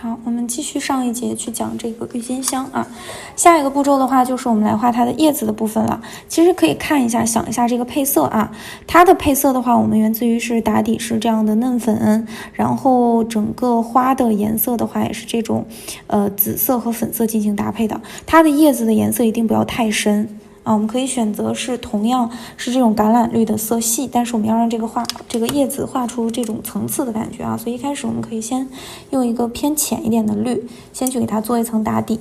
好，我们继续上一节去讲这个郁金香啊。下一个步骤的话，就是我们来画它的叶子的部分了。其实可以看一下，想一下这个配色啊。它的配色的话，我们源自于是打底是这样的嫩粉，然后整个花的颜色的话也是这种紫色和粉色进行搭配的。它的叶子的颜色一定不要太深。我们可以选择是同样是这种橄榄绿的色系，但是我们要让这个叶子画出这种层次的感觉啊，所以一开始我们可以先用一个偏浅一点的绿，先去给它做一层打底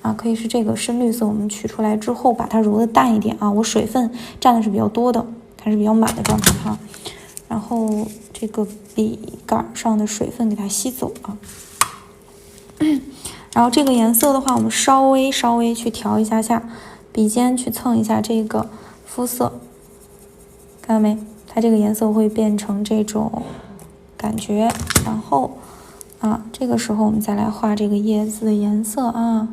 啊，可以是这个深绿色，我们取出来之后把它揉的淡一点啊，我水分占的是比较多的，它是比较满的状态哈，然后这个笔杆上的水分给它吸走啊。然后这个颜色的话，我们稍微去调一下下，笔尖去蹭一下这个肤色，看到没？它这个颜色会变成这种感觉。然后这个时候我们再来画这个叶子的颜色啊。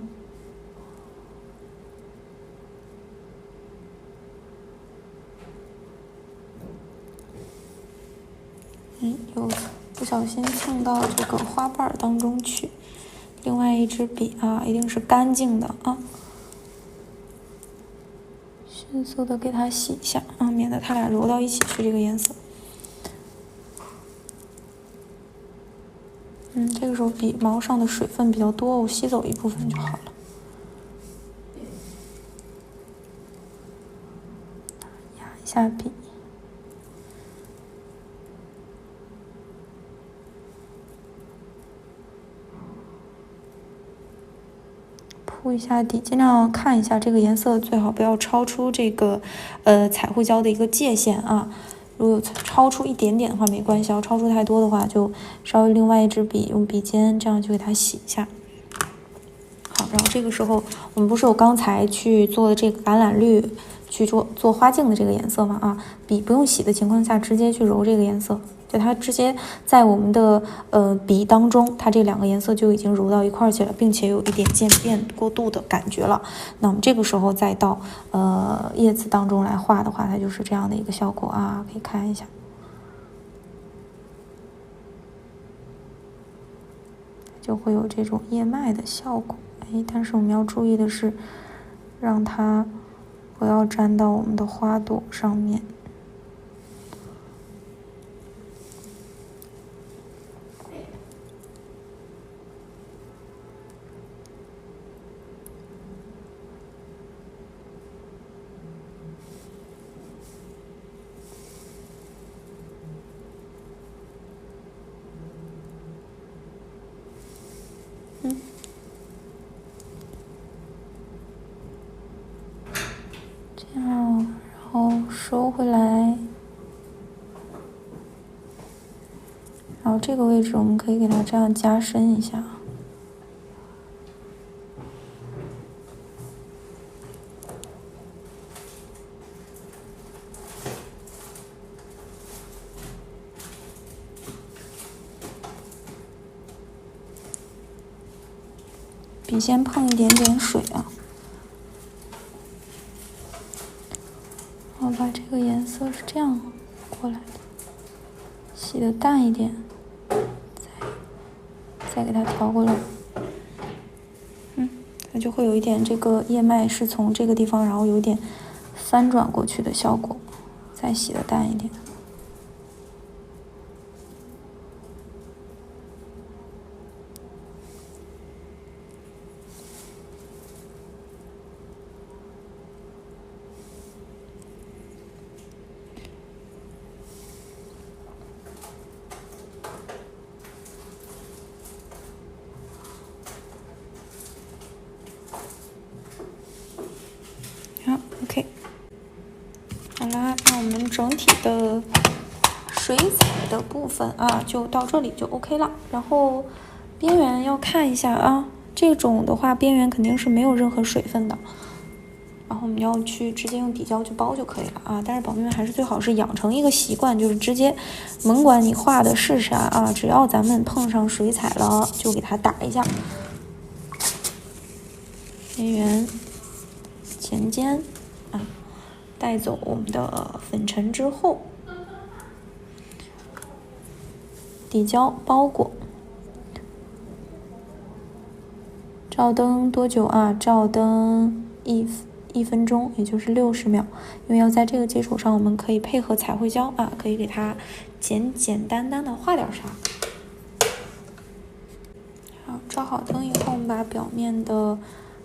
有不小心蹭到这个花瓣当中去。另外一支笔啊，一定是干净的啊，迅速的给它洗一下啊，免得它俩揉到一起去这个颜色。这个时候笔毛上的水分比较多，我吸走一部分就好了。压一下笔。铺一下底，尽量看一下这个颜色，最好不要超出这个彩绘胶的一个界限啊。如果有超出一点点的话没关系，要超出太多的话就稍微另外一支笔用笔尖这样去给它洗一下。好，然后这个时候我们不是有刚才去做的这个橄榄绿去做花镜的这个颜色吗？啊，笔不用洗的情况下直接去揉这个颜色。就它直接在我们的笔当中，它这两个颜色就已经揉到一块去了，并且有一点渐变过渡的感觉了。那我们这个时候再到叶子当中来画的话，它就是这样的一个效果啊，可以看一下，就会有这种叶脉的效果。但是我们要注意的是，让它不要粘到我们的花朵上面。这样，然后收回来，然后这个位置我们可以给它这样加深一下。笔先碰一点点水啊，然后把这个颜色是这样过来的，洗的淡一点，再给它调过来，它就会有一点这个叶脉是从这个地方，然后有点翻转过去的效果，再洗的淡一点。OK， 好啦，那我们整体的水彩的部分啊，就到这里就 OK 了。然后边缘要看一下啊，这种的话边缘肯定是没有任何水分的，然后我们要去直接用底胶去包就可以了啊。但是宝贝们还是最好是养成一个习惯，就是直接甭管你画的是啥啊，只要咱们碰上水彩了，就给它打一下边缘、前尖。带走我们的粉尘之后，底胶包裹，照灯多久啊？照灯一分钟，也就是60秒。因为要在这个基础上，我们可以配合彩绘胶啊，可以给它简单的画点啥。好，照好灯以后，我们把表面的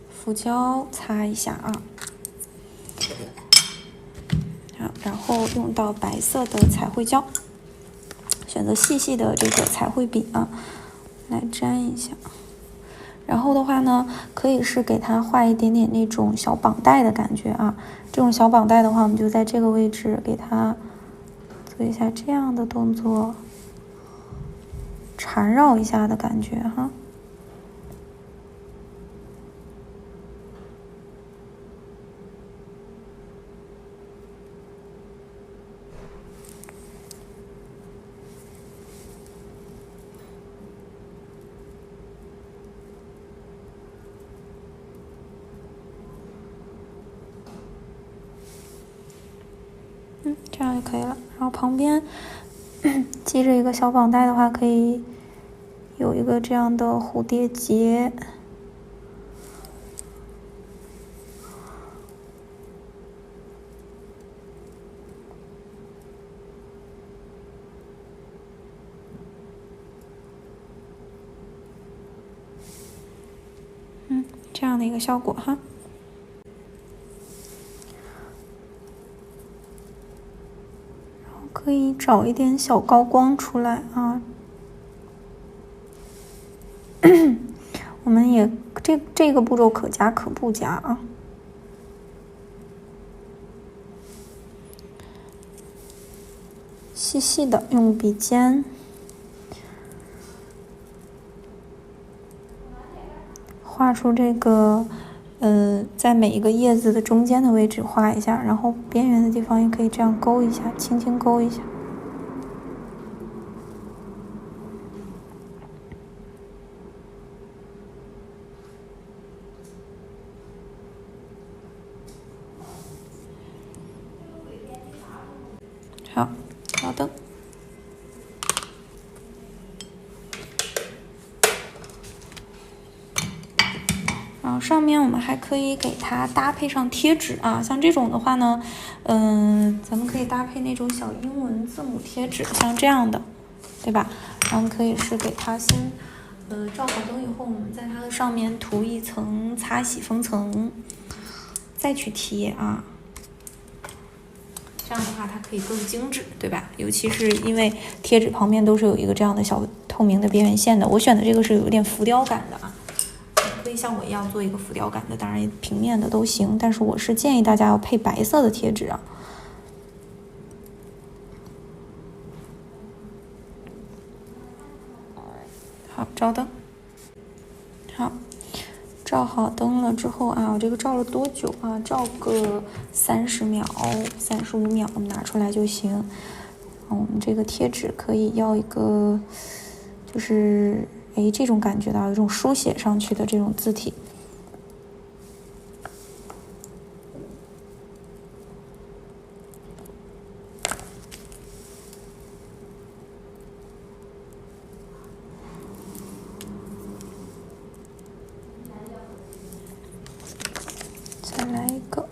浮胶擦一下啊。好，然后用到白色的彩绘胶，选择细的这个彩绘笔啊，来粘一下。然后的话呢，可以是给它画一点点那种小绑带的感觉啊。这种小绑带的话，我们就在这个位置给它做一下这样的动作，缠绕一下的感觉哈。这样就可以了。然后旁边系着一个小绑带的话，可以有一个这样的蝴蝶结。这样的一个效果哈。可以找一点小高光出来啊。我们也这个步骤可加可不加啊。细的用笔尖画出这个在每一个叶子的中间的位置画一下，然后边缘的地方也可以这样勾一下，轻轻勾一下。好，照灯。然后上面我们还可以给它搭配上贴纸啊，像这种的话呢，咱们可以搭配那种小英文字母贴纸，像这样的，对吧？然后可以是给它先，照好灯以后，我们在它的上面涂一层擦洗封层，再去贴啊。这样的话，它可以更精致，对吧？尤其是因为贴纸旁边都是有一个这样的小透明的边缘线的，我选的这个是有点浮雕感的啊。可以像我一样做一个浮雕感的，当然平面的都行，但是我是建议大家要配白色的贴纸啊。好，照灯。好，照好灯了之后啊，我这个照了多久啊？照个30秒、35秒，我们拿出来就行。我们这个贴纸可以要一个，就是这种感觉到有一种书写上去的这种字体。再来一个。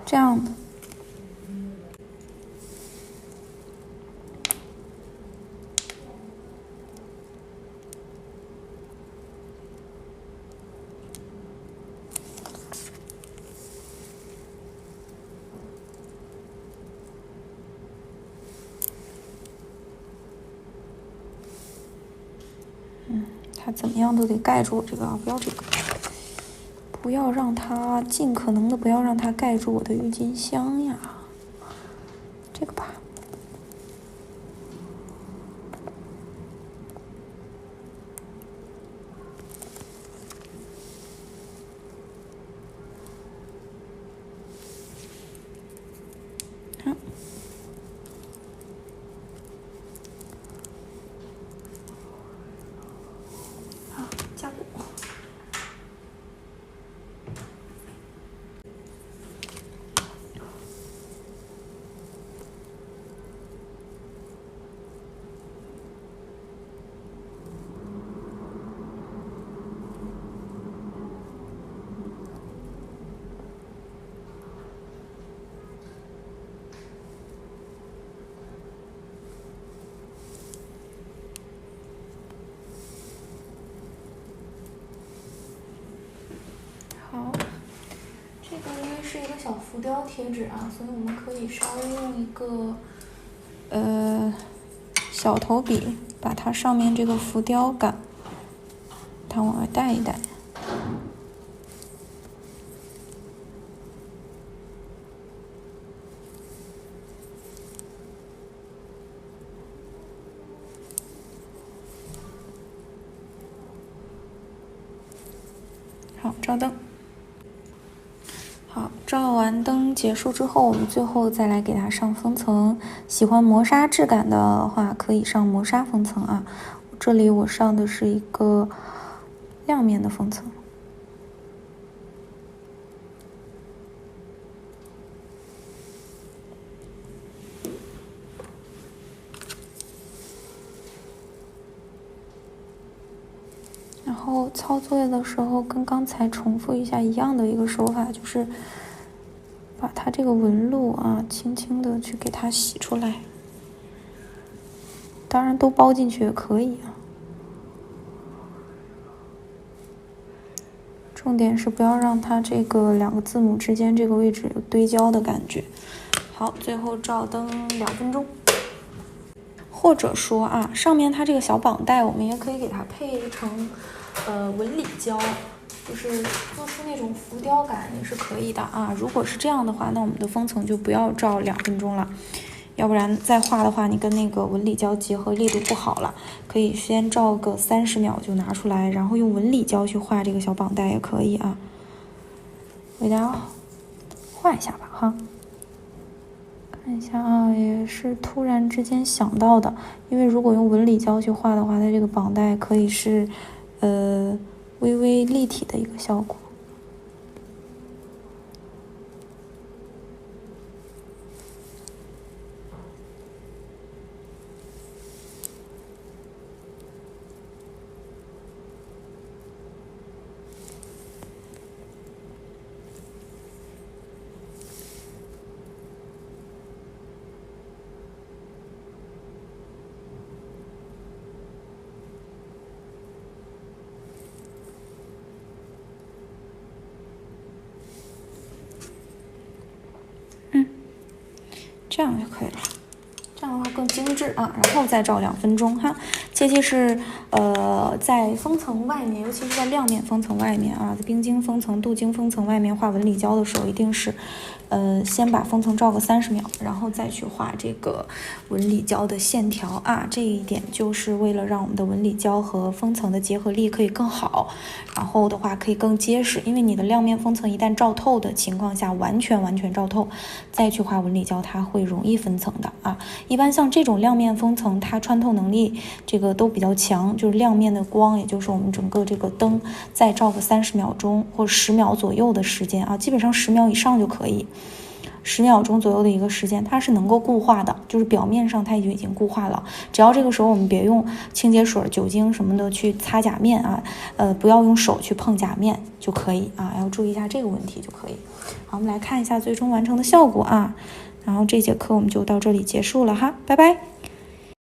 这样的。它怎么样都得盖住我这个啊，不要这个，不要让它尽可能的不要让它盖住我的郁金香呀，这个吧。加固。个因为是一个小浮雕贴纸啊，所以我们可以稍微用一个小头笔把它上面这个浮雕感，它往外带一带。好，照灯。好，照完灯结束之后，我们最后再来给它上封层。喜欢磨砂质感的话，可以上磨砂封层啊。这里我上的是一个亮面的封层。然后操作的时候跟刚才重复一下一样的一个手法，就是把它这个纹路啊，轻轻的去给它洗出来。当然都包进去也可以啊。重点是不要让它这个两个字母之间这个位置有堆焦的感觉。好，最后照灯2分钟。或者说啊，上面它这个小绑带，我们也可以给它配成纹理胶，就是做出那种浮雕感也是可以的啊。如果是这样的话，那我们的封层就不要照2分钟了，要不然再画的话，你跟那个纹理胶结合力度不好了。可以先照个30秒就拿出来，然后用纹理胶去画这个小绑带也可以啊。给大家画一下吧哈。看一下啊，也是突然之间想到的，因为如果用纹理胶去画的话，它这个绑带可以是微微立体的一个效果。这样就可以了，这样的话更精致啊。然后再照2分钟哈，切记是在封层外面，尤其是在亮面封层外面啊，在冰晶封层、镀晶封层外面画纹理胶的时候，一定是先把封层照个30秒，然后再去画这个纹理胶的线条啊。这一点就是为了让我们的纹理胶和封层的结合力可以更好，然后的话可以更结实。因为你的亮面封层一旦照透的情况下，完全照透，再去画纹理胶，它会容易分层的啊。一般像这种亮面封层，它穿透能力这个都比较强，就是亮面的光，也就是我们整个这个灯再照个30秒钟或者10秒左右的时间啊，基本上10秒以上就可以。10秒钟左右的一个时间，它是能够固化的，就是表面上它就已经固化了。只要这个时候我们别用清洁水、酒精什么的去擦甲面啊，不要用手去碰甲面就可以啊，要注意一下这个问题就可以。好，我们来看一下最终完成的效果啊。然后这节课我们就到这里结束了哈，拜拜。